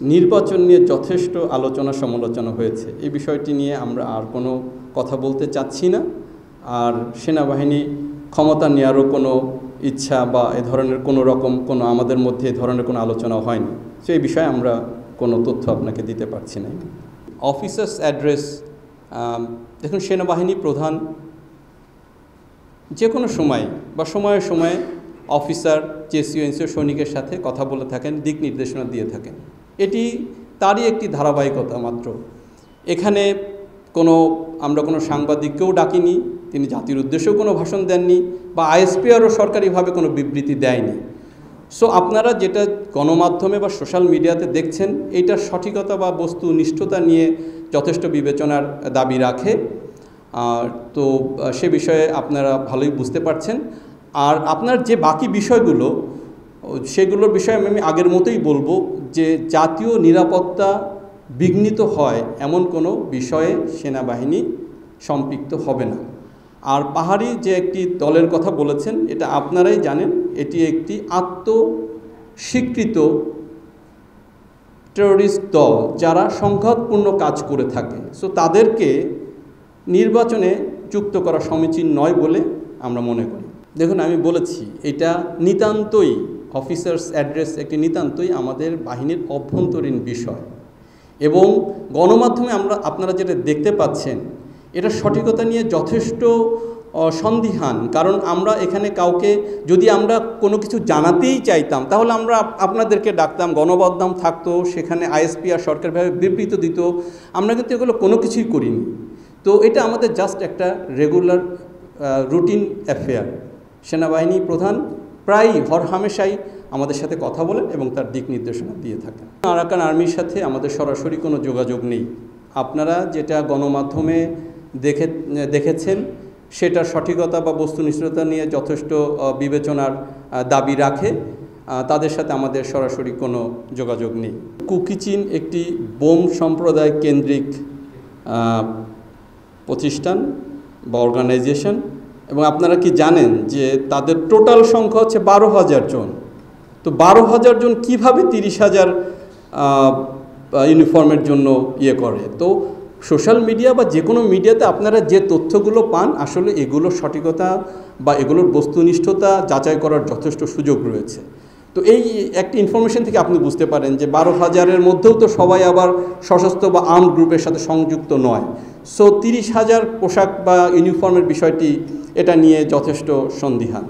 নির্বাচন নিয়ে যথেষ্ট আলোচনা সমালোচনা হয়েছে। এই বিষয়টি নিয়ে আমরা আর কোনো কথা বলতে চাচ্ছি না। আর সেনাবাহিনী ক্ষমতা নেওয়ারও কোনো ইচ্ছা বা এ ধরনের কোনো আমাদের মধ্যে এ ধরনের কোনো আলোচনা হয়নি। সো এই বিষয়ে আমরা কোনো তথ্য আপনাকে দিতে পারছি না। অফিসার্স অ্যাড্রেস, দেখুন, সেনাবাহিনী প্রধান যে কোনো সময় বা সময়ে সময়ে অফিসার, জেসিও, এনসিও সৈনিকের সাথে কথা বলে থাকেন, দিক নির্দেশনা দিয়ে থাকেন। এটি তারই একটি ধারাবাহিকতা মাত্র। এখানে আমরা কোনো সাংবাদিককেও ডাকিনি, তিনি জাতির উদ্দেশ্যেও কোনো ভাষণ দেননি, বা আইএসপিআরও সরকারিভাবে কোনো বিবৃতি দেয়নি। সো আপনারা যেটা গণমাধ্যমে বা সোশ্যাল মিডিয়াতে দেখছেন, এইটার সঠিকতা বা বস্তুনিষ্ঠতা নিয়ে যথেষ্ট বিবেচনার দাবি রাখে। তো সে বিষয়ে আপনারা ভালোই বুঝতে পারছেন। আর আপনার যে বাকি বিষয়গুলো, সেগুলোর বিষয়ে আমি আগের মতোই বলবো যে জাতীয় নিরাপত্তা বিঘ্নিত হয় এমন কোনো বিষয়ে সেনাবাহিনী সম্পৃক্ত হবে না। আর পাহাড়ি যে একটি দলের কথা বলেছেন, এটা আপনারাই জানেন, এটি একটি আত্মস্বীকৃত টেরোরিস্ট দল যারা সংঘাতপূর্ণ কাজ করে থাকে। সো তাদেরকে নির্বাচনে যুক্ত করা সমীচীন নয় বলে আমরা মনে করি। দেখুন, আমি বলেছি এটা নিতান্তই অফিসার্স অ্যাড্রেস একটি নিতান্তই আমাদের বাহিনীর অভ্যন্তরীণ বিষয়, এবং গণমাধ্যমে আপনারা যেটা দেখতে পাচ্ছেন এটা সঠিকতা নিয়ে যথেষ্ট সন্দিহান। কারণ আমরা এখানে কাউকে যদি আমরা কোনো কিছু জানাতেই চাইতাম তাহলে আমরা আপনাদেরকে ডাকতাম, গণমাধ্যম থাকতো, সেখানে আইএসপিআর সরকারিভাবে বিবৃত দিত। আমরা কিন্তু এগুলো কোনো কিছুই করিনি। তো এটা আমাদের জাস্ট একটা রেগুলার রুটিন অ্যাফেয়ার। সেনাবাহিনী প্রধান প্রায় হরহামেশাই আমাদের সাথে কথা বলেন এবং তার দিক নির্দেশনা দিয়ে থাকেন। আরাকান আর্মির সাথে আমাদের সরাসরি কোনো যোগাযোগ নেই। আপনারা যেটা গণমাধ্যমে দেখেছেন সেটার সঠিকতা বা বস্তুনিষ্ঠতা নিয়ে যথেষ্ট বিবেচনার দাবি রাখে। তাদের সাথে আমাদের সরাসরি কোনো যোগাযোগ নেই। কুকিচিন একটি বোম সম্প্রদায় কেন্দ্রিক প্রতিষ্ঠান বা অর্গানাইজেশন, এবং আপনারা কি জানেন যে তাদের টোটাল সংখ্যা হচ্ছে 12,000 জন। তো 12,000 জন কীভাবে 30,000 ইউনিফর্মের জন্য করে? তো সোশ্যাল মিডিয়া বা যে কোনো মিডিয়াতে আপনারা যে তথ্যগুলো পান, আসলে এগুলোর সঠিকতা বা এগুলোর বস্তুনিষ্ঠতা যাচাই করার যথেষ্ট সুযোগ রয়েছে। তো এই একটি ইনফরমেশন থেকে আপনি বুঝতে পারেন যে 12,000-এর মধ্যেও তো সবাই আবার সশস্ত্র বা আর্মড গ্রুপের সাথে সংযুক্ত নয়। সো 30,000 পোশাক বা ইউনিফর্মের বিষয়টি এটা নিয়ে যথেষ্ট সন্দিহান।